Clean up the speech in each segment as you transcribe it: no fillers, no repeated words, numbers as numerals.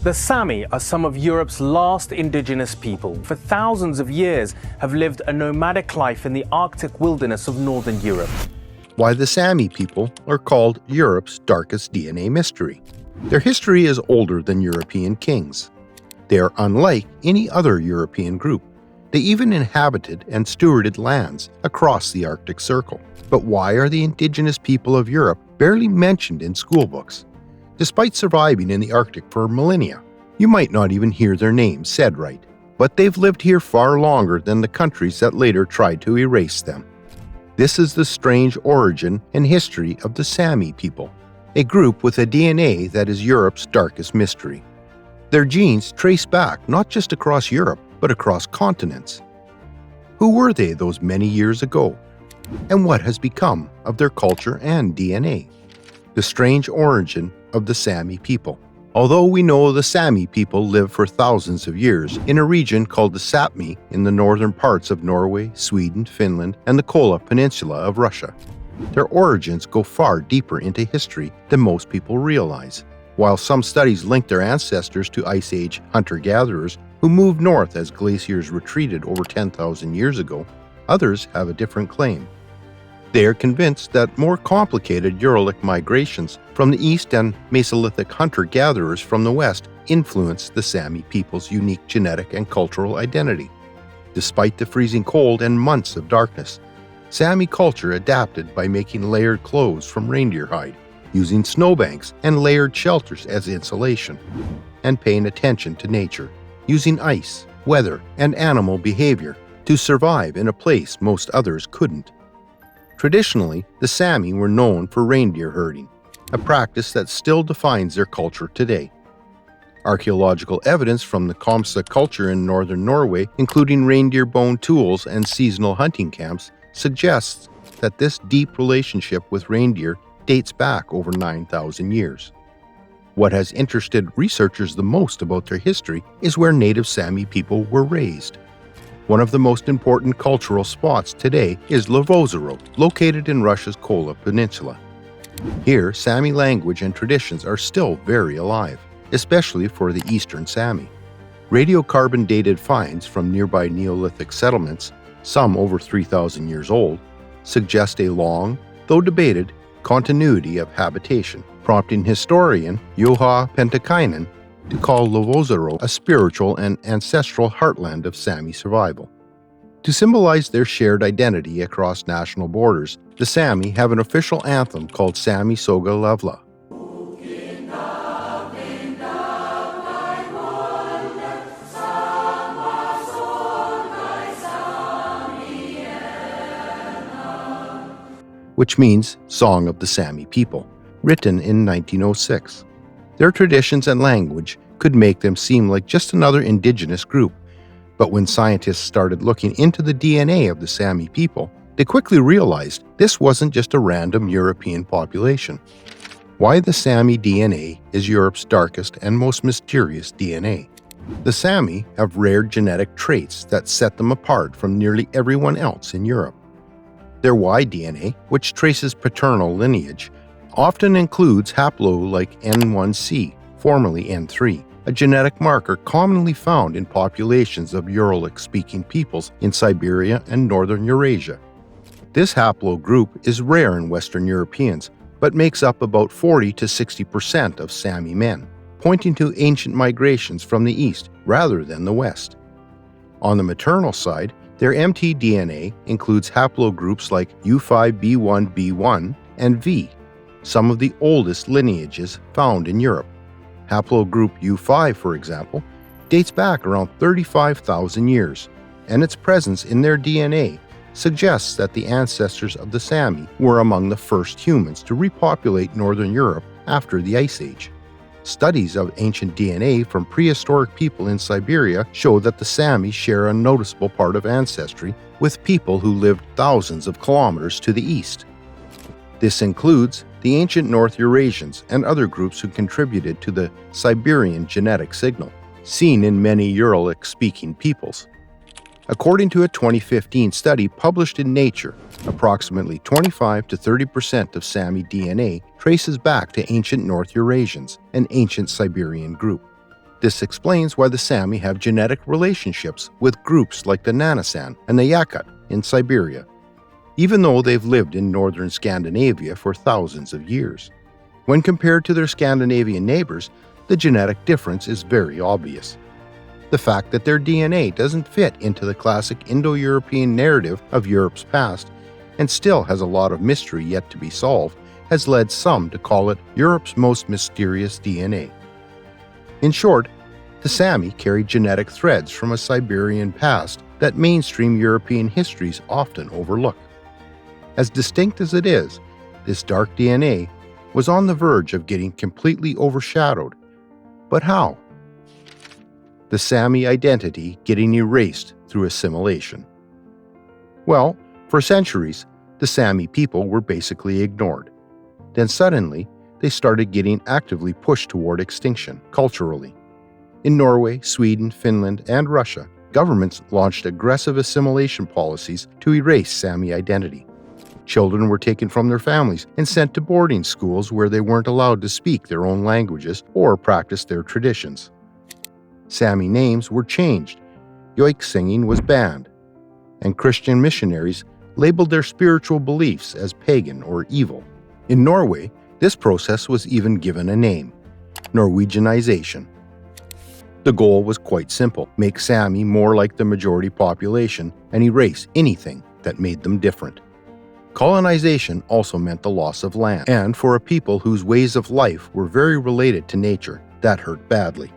The Sami are some of Europe's last indigenous people. For thousands of years have lived a nomadic life in the Arctic wilderness of northern Europe. Why the Sami people are called Europe's darkest DNA mystery. Their history is older than European kings. They are unlike any other European group. They even inhabited and stewarded lands across the Arctic Circle. But why are the indigenous people of Europe barely mentioned in school books? Despite surviving in the Arctic for millennia, you might not even hear their names said right. But they've lived here far longer than the countries that later tried to erase them. This is the strange origin and history of the Sami people, a group with a DNA that is Europe's darkest mystery. Their genes trace back not just across Europe, but across continents. Who were they those many years ago? And what has become of their culture and DNA? The strange origin of the Sami people. Although we know the Sami people lived for thousands of years in a region called the Sapmi in the northern parts of Norway, Sweden, Finland, and the Kola Peninsula of Russia, their origins go far deeper into history than most people realize. While some studies link their ancestors to Ice Age hunter-gatherers who moved north as glaciers retreated over 10,000 years ago, others have a different claim. They are convinced that more complicated Uralic migrations from the east and Mesolithic hunter-gatherers from the west influenced the Sami people's unique genetic and cultural identity. Despite the freezing cold and months of darkness, Sami culture adapted by making layered clothes from reindeer hide, using snowbanks and layered shelters as insulation, and paying attention to nature, using ice, weather, and animal behavior to survive in a place most others couldn't. Traditionally, the Sami were known for reindeer herding, a practice that still defines their culture today. Archaeological evidence from the Komsa culture in northern Norway, including reindeer bone tools and seasonal hunting camps, suggests that this deep relationship with reindeer dates back over 9,000 years. What has interested researchers the most about their history is where native Sami people were raised. One of the most important cultural spots today is Lovozero, located in Russia's Kola Peninsula. Here, Sami language and traditions are still very alive, especially for the Eastern Sami. Radiocarbon-dated finds from nearby Neolithic settlements, some over 3,000 years old, suggest a long, though debated, continuity of habitation, prompting historian Juha Pentikainen to call Lovozero a spiritual and ancestral heartland of Sami survival. To symbolize their shared identity across national borders, the Sami have an official anthem called Sami Soga Lavla. Which means Song of the Sami People, written in 1906. Their traditions and language could make them seem like just another indigenous group, but when scientists started looking into the DNA of the Sami people, they quickly realized this wasn't just a random European population. Why the Sami DNA is Europe's darkest and most mysterious DNA. The Sami have rare genetic traits that set them apart from nearly everyone else in Europe. Their Y DNA, which traces paternal lineage, often includes haplo like N1C, formerly N3, a genetic marker commonly found in populations of Uralic-speaking peoples in Siberia and northern Eurasia. This haplogroup is rare in Western Europeans, but makes up about 40 to 60% of Sami men, pointing to ancient migrations from the east rather than the west. On the maternal side, their mtDNA includes haplogroups like U5B1B1 and V, some of the oldest lineages found in Europe. Haplogroup U5, for example, dates back around 35,000 years, and its presence in their DNA suggests that the ancestors of the Sami were among the first humans to repopulate northern Europe after the Ice Age. Studies of ancient DNA from prehistoric people in Siberia show that the Sami share a noticeable part of ancestry with people who lived thousands of kilometers to the east. This includes the ancient North Eurasians and other groups who contributed to the Siberian genetic signal, seen in many Uralic-speaking peoples. According to a 2015 study published in Nature, approximately 25 to 30% of Sami DNA traces back to ancient North Eurasians, an ancient Siberian group. This explains why the Sami have genetic relationships with groups like the Nanasan and the Yakut in Siberia, even though they've lived in northern Scandinavia for thousands of years. When compared to their Scandinavian neighbors, the genetic difference is very obvious. The fact that their DNA doesn't fit into the classic Indo-European narrative of Europe's past and still has a lot of mystery yet to be solved has led some to call it Europe's most mysterious DNA. In short, the Sami carry genetic threads from a Siberian past that mainstream European histories often overlook. As distinct as it is, this dark DNA was on the verge of getting completely overshadowed. But how? The Sami identity getting erased through assimilation. Well, for centuries, the Sami people were basically ignored. Then suddenly, they started getting actively pushed toward extinction culturally. In Norway, Sweden, Finland, and Russia, governments launched aggressive assimilation policies to erase Sami identity. Children were taken from their families and sent to boarding schools where they weren't allowed to speak their own languages or practice their traditions. Sami names were changed, yoik singing was banned, and Christian missionaries labeled their spiritual beliefs as pagan or evil. In Norway, this process was even given a name: Norwegianization. The goal was quite simple: make Sami more like the majority population and erase anything that made them different. Colonization also meant the loss of land, and for a people whose ways of life were very related to nature, that hurt badly.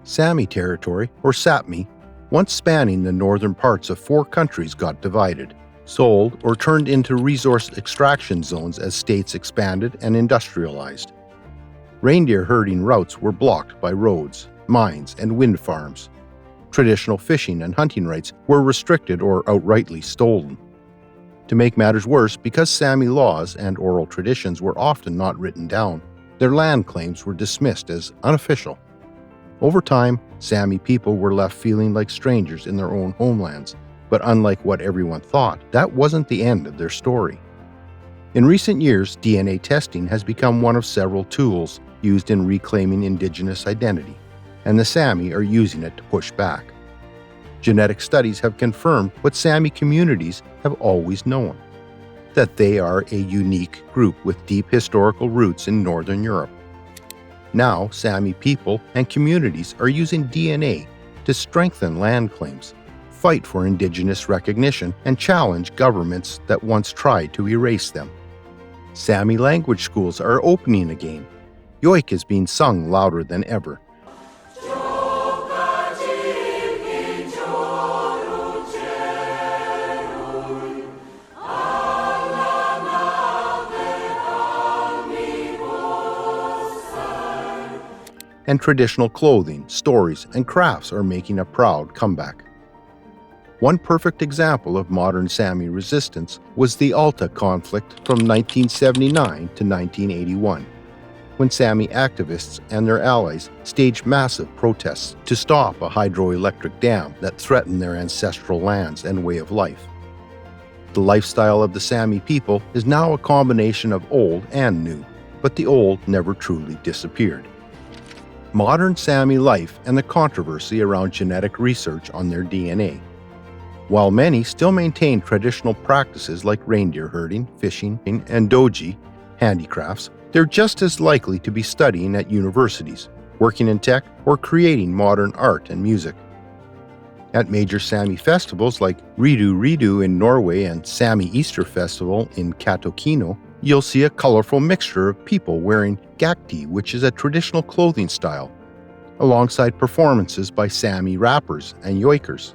Sami territory, or Sapmi, once spanning the northern parts of 4 countries, got divided, sold, or turned into resource extraction zones as states expanded and industrialized. Reindeer herding routes were blocked by roads, mines, and wind farms. Traditional fishing and hunting rights were restricted or outrightly stolen. To make matters worse, because Sami laws and oral traditions were often not written down, their land claims were dismissed as unofficial. Over time, Sami people were left feeling like strangers in their own homelands, but unlike what everyone thought, that wasn't the end of their story. In recent years, DNA testing has become one of several tools used in reclaiming Indigenous identity, and the Sami are using it to push back. Genetic studies have confirmed what Sami communities have always known: that they are a unique group with deep historical roots in Northern Europe. Now, Sami people and communities are using DNA to strengthen land claims, fight for Indigenous recognition, and challenge governments that once tried to erase them. Sami language schools are opening again. Yoik is being sung louder than ever. And traditional clothing, stories, and crafts are making a proud comeback. One perfect example of modern Sami resistance was the Alta conflict from 1979 to 1981, when Sami activists and their allies staged massive protests to stop a hydroelectric dam that threatened their ancestral lands and way of life. The lifestyle of the Sami people is now a combination of old and new, but the old never truly disappeared. Modern Sami life and the controversy around genetic research on their DNA. While many still maintain traditional practices like reindeer herding, fishing, and doji, handicrafts, they're just as likely to be studying at universities, working in tech, or creating modern art and music. At major Sami festivals like Ridu Ridu in Norway and Sami Easter Festival in Katokino, you'll see a colorful mixture of people wearing gakti, which is a traditional clothing style, alongside performances by Sami rappers and yoikers.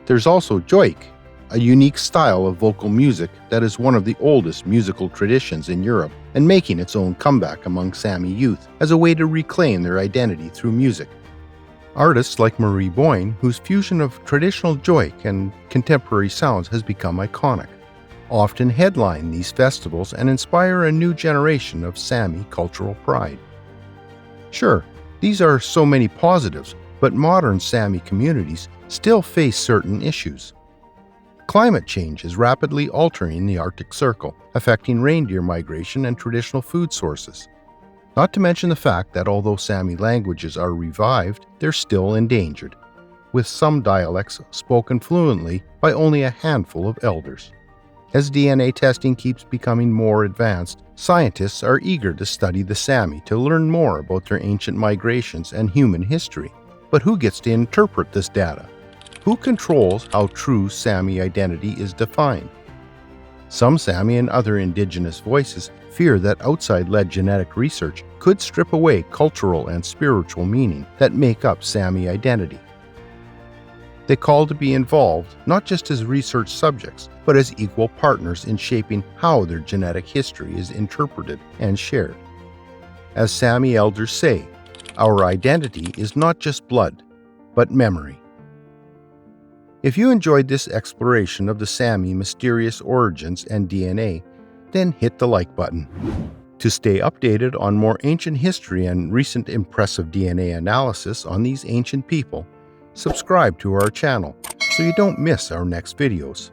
There's also joik, a unique style of vocal music that is one of the oldest musical traditions in Europe and making its own comeback among Sami youth as a way to reclaim their identity through music. Artists like Marie Boyne, whose fusion of traditional joik and contemporary sounds has become iconic, often headline these festivals and inspire a new generation of Sami cultural pride. Sure, these are so many positives, but modern Sami communities still face certain issues. Climate change is rapidly altering the Arctic Circle, affecting reindeer migration and traditional food sources. Not to mention the fact that although Sami languages are revived, they're still endangered, with some dialects spoken fluently by only a handful of elders. As DNA testing keeps becoming more advanced, scientists are eager to study the Sami to learn more about their ancient migrations and human history. But who gets to interpret this data? Who controls how true Sami identity is defined? Some Sami and other indigenous voices fear that outside-led genetic research could strip away cultural and spiritual meaning that make up Sami identity. They call to be involved not just as research subjects, but as equal partners in shaping how their genetic history is interpreted and shared. As Sami elders say, our identity is not just blood, but memory. If you enjoyed this exploration of the Sami mysterious origins and DNA, then hit the like button. To stay updated on more ancient history and recent impressive DNA analysis on these ancient people, subscribe to our channel so you don't miss our next videos.